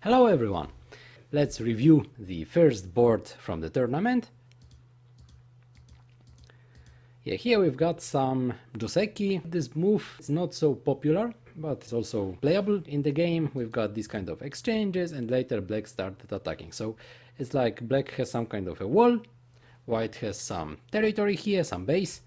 Hello everyone! Let's review the first board from the tournament. Here we've got some joseki. This move is not so popular, but it's also playable in the game. We've got these kind of exchanges and later black started attacking. So it's like black has some kind of a wall, white has some territory here, some base,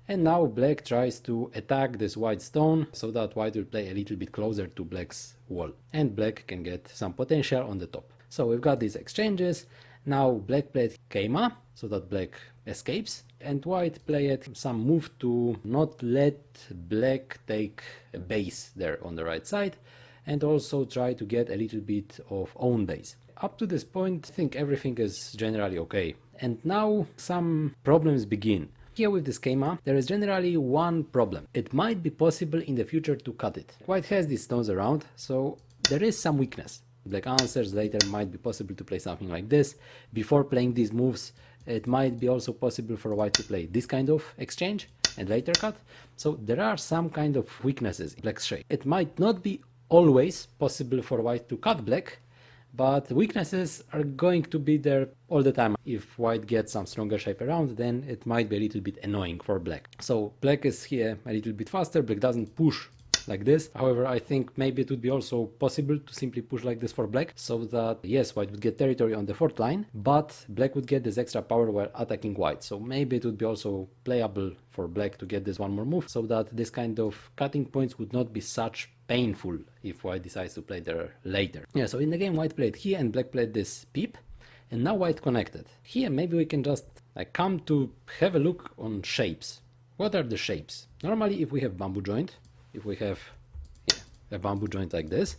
and now black tries to attack this white stone so that white will play a little bit closer to black's wall and black can get some potential on the top. So we've got these exchanges. Now black played keima so that black escapes and white played some move to not let black take a base there on the right side and also try to get a little bit of own base. Up to this point I think everything is generally okay, and now some problems begin. Here with this keima, there is generally one problem. It might be possible in the future to cut it. White has these stones around, so there is some weakness. Black answers, later might be possible to play something like this. Before playing these moves, it might be also possible for white to play this kind of exchange and later cut. So there are some kind of weaknesses in black's shape. It might not be always possible for white to cut black, but weaknesses are going to be there all the time. If white gets some stronger shape around, then it might be a little bit annoying for black. So black is here a little bit faster, black doesn't push like this. However, I think maybe it would be also possible to simply push like this for black, so that yes, white would get territory on the fourth line, but black would get this extra power while attacking white. So maybe it would be also playable for black to get this one more move, so that this kind of cutting points would not be such painful if white decides to play there later. So in the game white played here and black played this peep, and now white connected. Here maybe we can just come to have a look on shapes. What are the shapes? Normally if we have bamboo joint, if we have a bamboo joint like this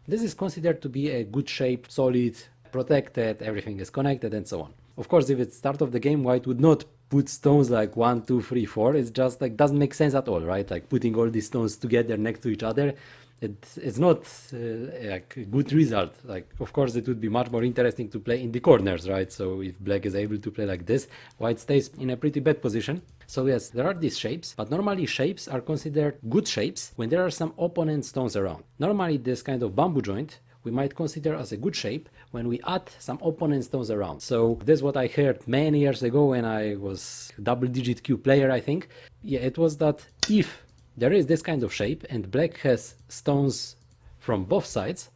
is considered to be a good shape, solid, protected, everything is connected and so on. Of course, if it's start of the game, white would not put stones like 1, 2, 3, 4. It's just like doesn't make sense at all, right? Like putting all these stones together next to each other, it's not like a good result. Like, of course, it would be much more interesting to play in the corners, right? So if black is able to play like this, white stays in a pretty bad position. So yes, there are these shapes, but normally shapes are considered good shapes when there are some opponent stones around. Normally this kind of bamboo joint we might consider as a good shape when we add some opponent stones around. So this is what I heard many years ago when I was double-digit Q player, I think. It was that if there is this kind of shape and black has stones from both sides,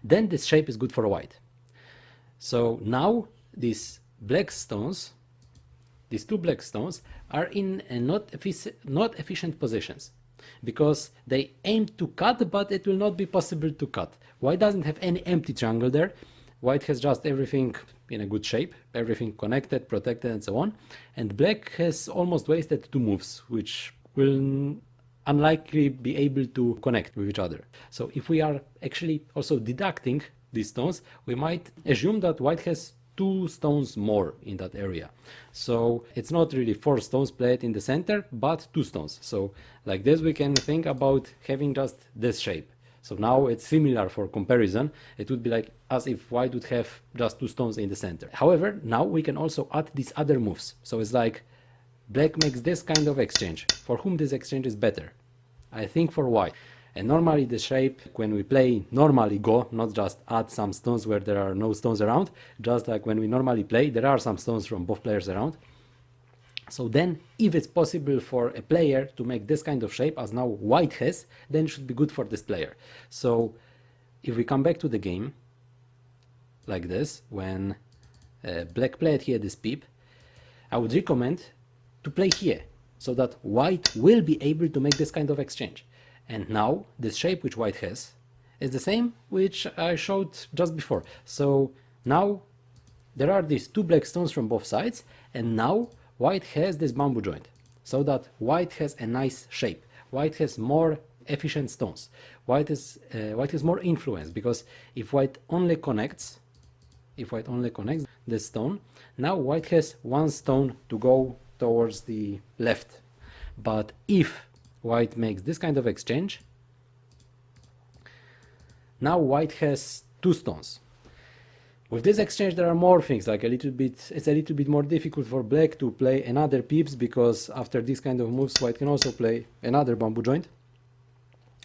then this shape is good for white. So now these black stones, these two black stones, are in a not efficient positions, because they aim to cut, but it will not be possible to cut. White doesn't have any empty triangle there. White has just everything in a good shape, everything connected, protected and so on. And black has almost wasted two moves, which will unlikely be able to connect with each other. So if we are actually also deducting these stones, we might assume that white has two stones more in that area. So it's not really 4 stones played in the center, but 2 stones. So like this we can think about having just this shape. So now it's similar for comparison. It would be like as if white would have just 2 stones in the center. However, now we can also add these other moves. So it's like black makes this kind of exchange. For whom this exchange is better? I think for white. And normally the shape, when we play normally Go, not just add some stones where there are no stones around, just like when we normally play, there are some stones from both players around. So then, if it's possible for a player to make this kind of shape, as now white has, then it should be good for this player. So if we come back to the game, like this, when black played here this peep, I would recommend to play here, so that white will be able to make this kind of exchange. And now this shape which white has is the same which I showed just before. So now there are these 2 black stones from both sides, and now white has this bamboo joint, so that white has a nice shape. White has more efficient stones. White has more influence, because if white only connects this stone, now white has 1 stone to go towards the left. But if white makes this kind of exchange, now white has 2 stones. With this exchange there are more things, like it's a little bit more difficult for black to play another peeps, because after this kind of moves white can also play another bamboo joint.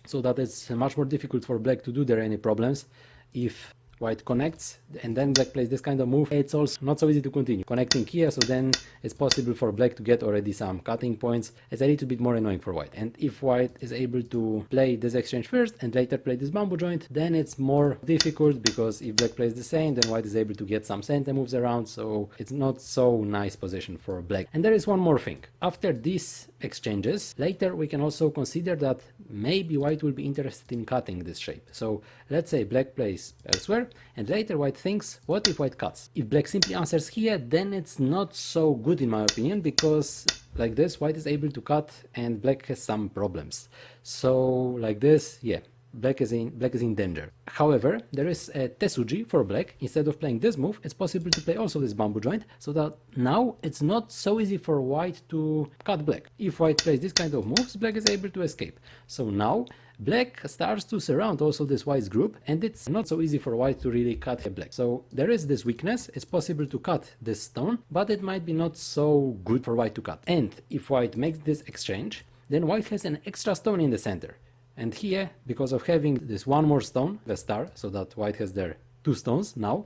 So that it's much more difficult for black to do there any problems if white connects and then black plays this kind of move, it's also not so easy to continue connecting here, so then it's possible for black to get already some cutting points. It's a little bit more annoying for white, and if white is able to play this exchange first and later play this bamboo joint, then it's more difficult, because if black plays the same, then white is able to get some center moves around, so it's not so nice position for black. And there is one more thing. After these exchanges, later we can also consider that maybe white will be interested in cutting this shape. So let's say black plays elsewhere and later white thinks, what if white cuts? If black simply answers here, then it's not so good in my opinion, because like this white is able to cut and black has some problems. So like this, yeah, black is in danger. However, there is a tesuji for black. Instead of playing this move, it's possible to play also this bamboo joint, so that now it's not so easy for white to cut black. If white plays this kind of moves, black is able to escape. So now black starts to surround also this white's group, and it's not so easy for white to really cut black. So there is this weakness. It's possible to cut this stone, but it might be not so good for white to cut. And if white makes this exchange, then white has an extra stone in the center. And here, because of having this one more stone, the star, so that white has their two stones now,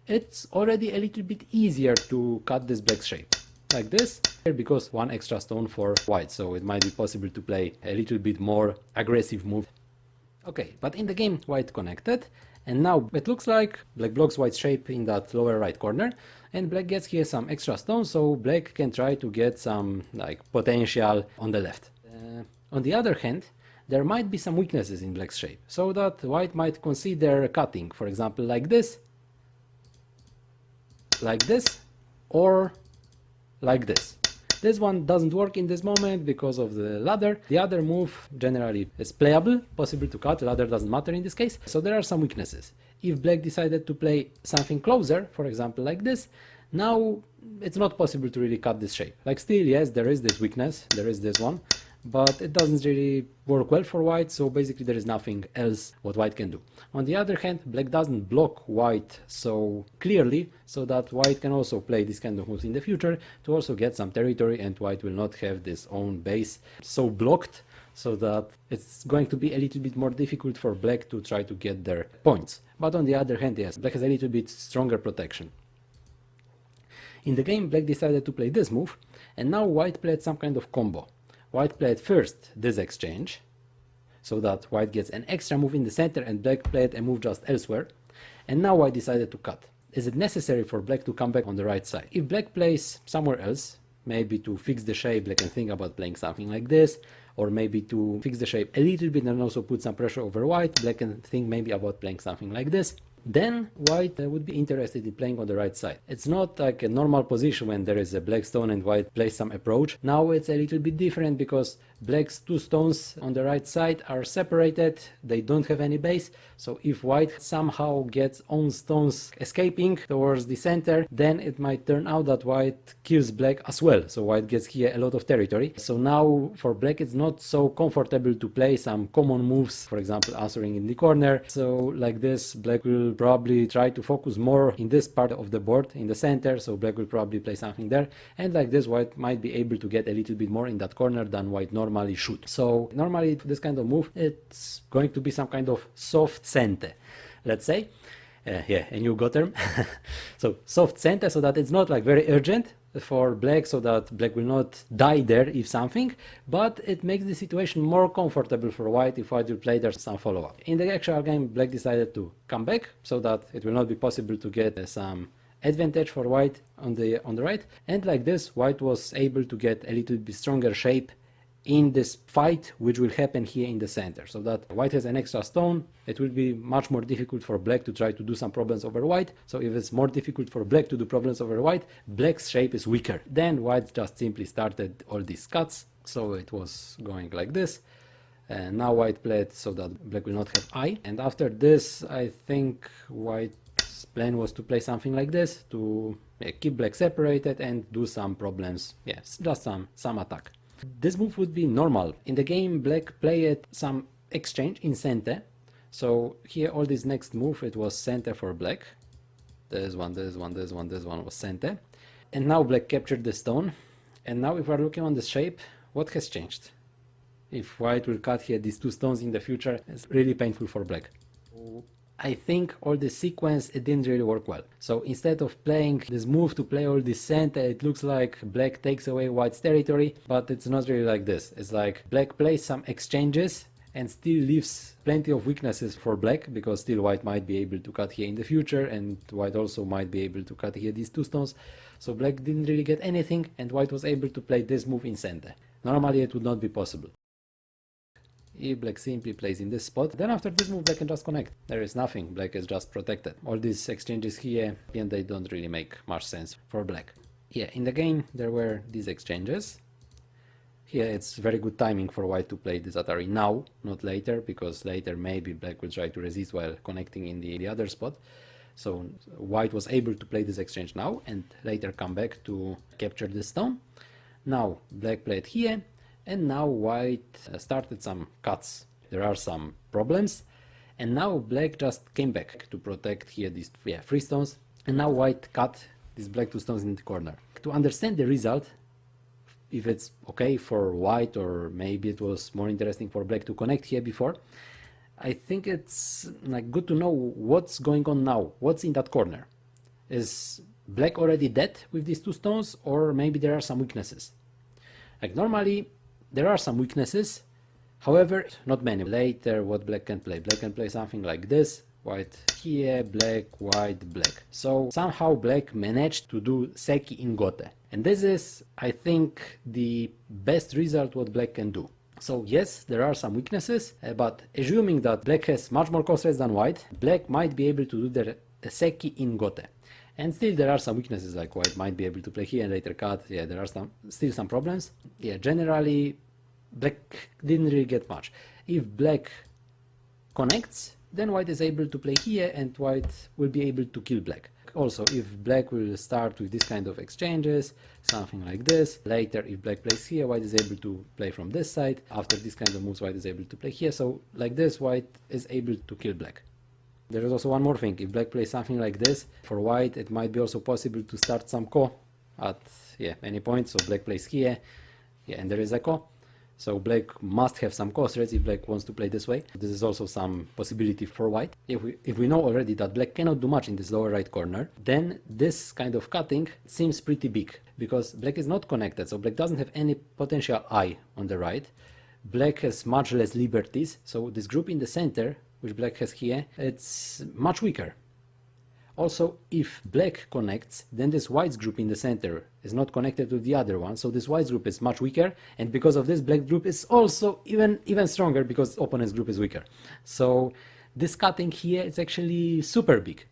it's already a little bit easier to cut this black shape. Like this, because one extra stone for white, so it might be possible to play a little bit more aggressive move. Okay, but in the game white connected, and now it looks like black blocks white's shape in that lower right corner, and black gets here some extra stones, so black can try to get some like potential on the left. On the other hand, there might be some weaknesses in black's shape, so that white might consider cutting, for example like this, or like this. This one doesn't work in this moment because of the ladder. The other move generally is playable, possible to cut, ladder doesn't matter in this case, so there are some weaknesses. If black decided to play something closer, for example like this, now it's not possible to really cut this shape. Like still, yes, there is this weakness, there is this one, but it doesn't really work well for white, so basically there is nothing else what white can do. On the other hand, black doesn't block white so clearly, so that white can also play this kind of moves in the future to also get some territory, and white will not have this own base so blocked, so that it's going to be a little bit more difficult for black to try to get their points. But on the other hand, yes, black has a little bit stronger protection. In the game, black decided to play this move, and now white played some kind of combo. White played first this exchange, so that white gets an extra move in the center and black played a move just elsewhere, and now white decided to cut. Is it necessary for black to come back on the right side? If black plays somewhere else, maybe to fix the shape, black can think about playing something like this, or maybe to fix the shape a little bit and also put some pressure over white, black can think maybe about playing something like this. Then white would be interested in playing on the right side. It's not like a normal position when there is a black stone and white plays some approach. Now it's a little bit different, because black's two stones on the right side are separated, they don't have any base, so if white somehow gets own stones escaping towards the center, then it might turn out that white kills black as well, so white gets here a lot of territory. So now for black it's not so comfortable to play some common moves, for example answering in the corner. So like this, black will probably try to focus more in this part of the board in the center, so black will probably play something there, and like this white might be able to get a little bit more in that corner than white normally should. So normally this kind of move, it's going to be some kind of soft sente, let's say. Yeah, a new Go term. So soft center, so that it's not like very urgent for black, so that black will not die there if something, but it makes the situation more comfortable for white if white will play there some follow-up. In the actual game, black decided to come back, so that it will not be possible to get some advantage for white on the right, and like this white was able to get a little bit stronger shape in this fight which will happen here in the center, so that white has an extra stone. It will be much more difficult for black to try to do some problems over white, so if it's more difficult for black to do problems over white, black's shape is weaker. Then white just simply started all these cuts, so it was going like this, and now white played so that black will not have eye, and after this I think white's plan was to play something like this to keep black separated and do some problems, yes, just some attack. This move would be normal. In the game, black played some exchange in center. So here all this next move, it was center for black. This one was center. And now black captured the stone. And now if we're looking on the shape, what has changed? If white will cut here these two stones in the future, it's really painful for black. So I think all the sequence, it didn't really work well. So instead of playing this move to play all this center, it looks like black takes away white's territory, but it's not really like this. It's like black plays some exchanges and still leaves plenty of weaknesses for black, because still white might be able to cut here in the future, and white also might be able to cut here these two stones. So black didn't really get anything, and white was able to play this move in center. Normally it would not be possible. If black simply plays in this spot, then after this move black can just connect. There is nothing, black is just protected. All these exchanges here, and they don't really make much sense for black. Yeah, in the game there were these exchanges. Here it's very good timing for white to play this Atari now, not later, because later maybe black will try to resist while connecting in the other spot. So white was able to play this exchange now and later come back to capture this stone. Now black played here, and now white started some cuts. There are some problems, and now black just came back to protect here these three stones, and now white cut these black two stones in the corner. To understand the result, if it's okay for white, or maybe it was more interesting for black to connect here before, I think it's like good to know what's going on now, what's in that corner. Is black already dead with these two stones, or maybe there are some weaknesses? Like normally there are some weaknesses, however not many. Later what black can play something like this, white here, black, white, black. So somehow black managed to do seki in gote, and this is, I think, the best result what black can do. So yes, there are some weaknesses, but assuming that black has much more cost rates than white, black might be able to do the seki in gote. And still there are some weaknesses, like white might be able to play here and later cut. Yeah, there are still some problems. Yeah, generally black didn't really get much. If black connects, then white is able to play here and white will be able to kill black. Also, if black will start with this kind of exchanges, something like this, later if black plays here, white is able to play from this side. After this kind of moves, white is able to play here. So like this, white is able to kill black. There is also one more thing. If black plays something like this, for white it might be also possible to start some ko at any point. So black plays here, and there is a ko. So black must have some cost rates if black wants to play this way. This is also some possibility for white. If we know already that black cannot do much in this lower right corner, then this kind of cutting seems pretty big, because black is not connected, so black doesn't have any potential eye on the right. Black has much less liberties, so this group in the center, which black has here, it's much weaker. Also, if black connects, then this white's group in the center is not connected to the other one, so this white's group is much weaker, and because of this, black group is also even stronger because opponent's group is weaker. So this cutting here is actually super big,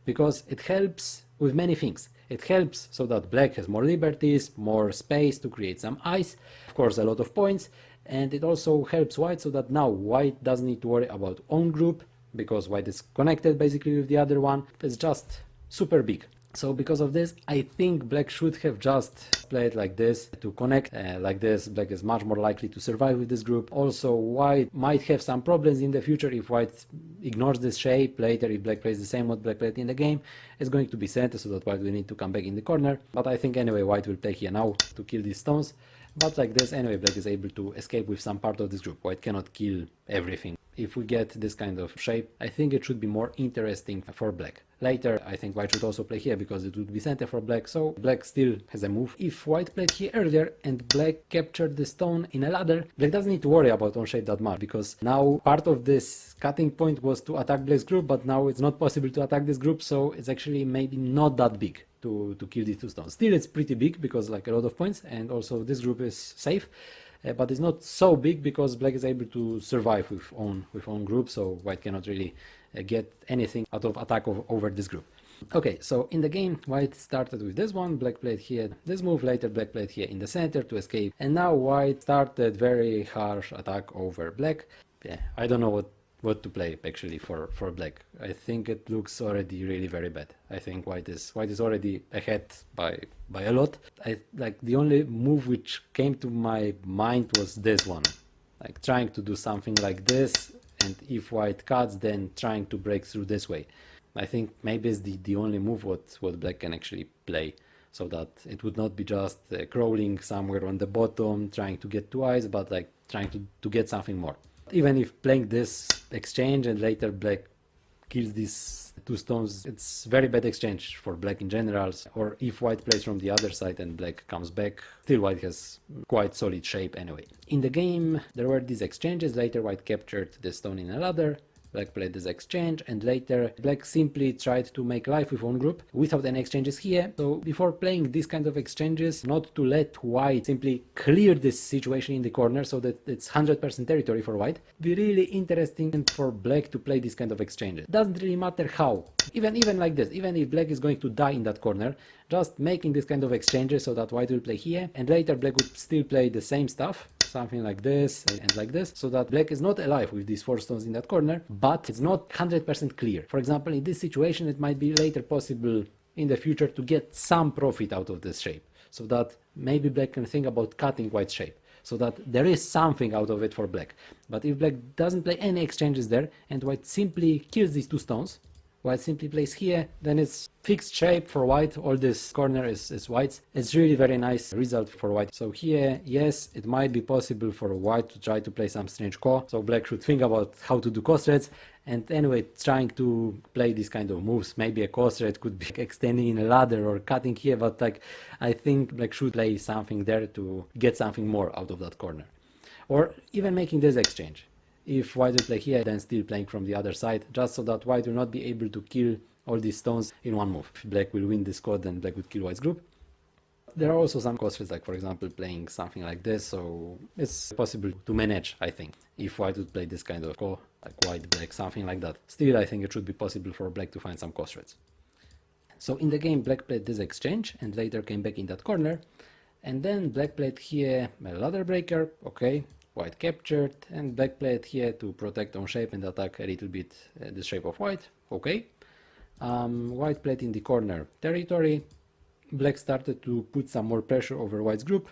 because it helps with many things. It helps so that black has more liberties, more space to create some ice, of course a lot of points, and it also helps white so that now white doesn't need to worry about own group, because white is connected basically with the other one. It's just super big. So because of this, I think black should have just played like this to connect. Like this, black is much more likely to survive with this group. Also, white might have some problems in the future if white ignores this shape. Later, if black plays the same what black played in the game, it's going to be center, so that white will need to come back in the corner. But I think anyway white will play here now to kill these stones. But like this, anyway, black is able to escape with some part of this group. White cannot kill everything. If we get this kind of shape, I think it should be more interesting for black. Later, I think white should also play here because it would be center for black, so black still has a move. If white played here earlier and black captured the stone in a ladder, black doesn't need to worry about on shape that much, because now part of this cutting point was to attack black's group, but now it's not possible to attack this group, so it's actually maybe not that big to kill these two stones. Still, it's pretty big because like a lot of points, and also this group is safe. But it's not so big because black is able to survive with own group, so white cannot really get anything out of attack over this group. Okay, so in the game, white started with this one, black played here this move, later black played here in the center to escape, and now white started very harsh attack over black. I don't know what to play actually for black. I think it looks already really very bad. I think white is already ahead by a lot. Like the only move which came to my mind was this one, like trying to do something like this, and if white cuts, then trying to break through this way. I think maybe it's the only move what black can actually play, so that it would not be just crawling somewhere on the bottom trying to get two eyes, but like trying to get something more. Even if playing this exchange and later black kills these two stones, it's very bad exchange for black in general. Or if white plays from the other side and black comes back, still white has quite solid shape anyway. In the game there were these exchanges, later white captured the stone in a ladder, black played this exchange, and later black simply tried to make life with one group without any exchanges here. So before playing these kind of exchanges, not to let white simply clear this situation in the corner so that it's 100% territory for white, be really interesting for black to play this kind of exchanges. Doesn't really matter how, even like this, even if black is going to die in that corner, just making this kind of exchanges so that white will play here, and later black would still play the same stuff, something like this and like this, so that black is not alive with these 4 stones in that corner, but it's not 100% clear. For example, in this situation it might be later possible in the future to get some profit out of this shape, so that maybe black can think about cutting white's shape, so that there is something out of it for black. But if black doesn't play any exchanges there and white simply kills these 2 stones, white simply plays here, then it's fixed shape for white. All this corner is white's. It's really very nice result for white. So here, yes, it might be possible for white to try to play some strange ko, so black should think about how to do cross threads. And anyway, trying to play these kind of moves, maybe a cross thread could be extending in a ladder or cutting here, but like I think black should play something there to get something more out of that corner, or even making this exchange. If white will play here, then still playing from the other side, just so that white will not be able to kill all these stones in one move. If black will win this code, then black would kill white's group. There are also some crossfits, like for example playing something like this, so it's possible to manage, I think. If white would play this kind of ko, like white, black, something like that. Still, I think it should be possible for black to find some crossfits. So in the game, black played this exchange and later came back in that corner. And then black played here a ladder breaker, okay. White captured, and black played here to protect on shape and attack a little bit the shape of white, okay. White played in the corner territory. Black started to put some more pressure over white's group,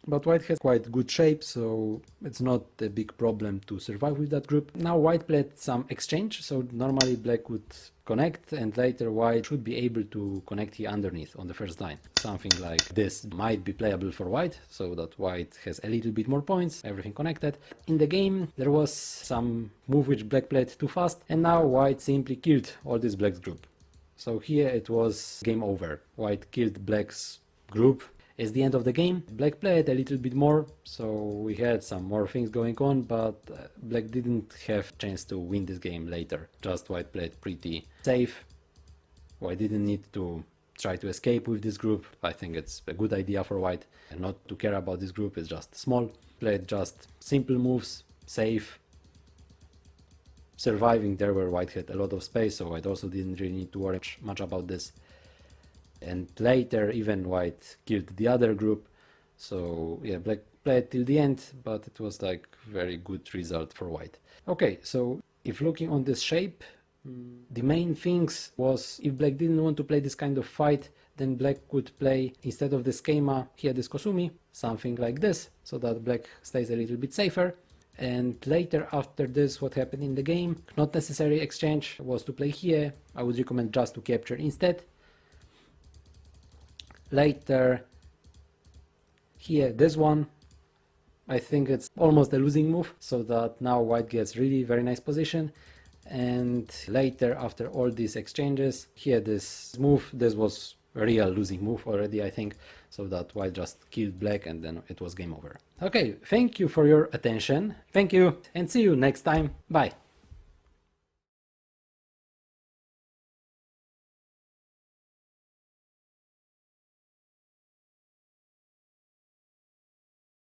but white has quite good shape, so it's not a big problem to survive with that group. Now white played some exchange, so normally black would connect and later white should be able to connect here underneath on the first line. Something like this might be playable for white, so that white has a little bit more points, everything connected. In the game there was some move which black played too fast, and now white simply killed all this black's group. So here it was game over. White killed black's group. It's the end of the game. Black played a little bit more, so we had some more things going on, but black didn't have chance to win this game later. Just white played pretty safe. White didn't need to try to escape with this group. I think it's a good idea for white and not to care about this group. It's just small. Played just simple moves, safe, surviving there where white had a lot of space, so white also didn't really need to worry much about this. And later even white killed the other group, so yeah, black played till the end, but it was like very good result for white. Okay, so if looking on this shape, the main things was if black didn't want to play this kind of fight, then black could play, instead of the schema here, this Kosumi, something like this, so that black stays a little bit safer. And later after this, what happened in the game, not necessary exchange, was to play here. I would recommend just to capture instead. Later here, this one, I think it's almost a losing move, so that now white gets really very nice position. And later, after all these exchanges, here this move, this was a real losing move already, I think, so that white just killed black and then it was game over. Okay, thank you for your attention. Thank you and see you next time. Bye.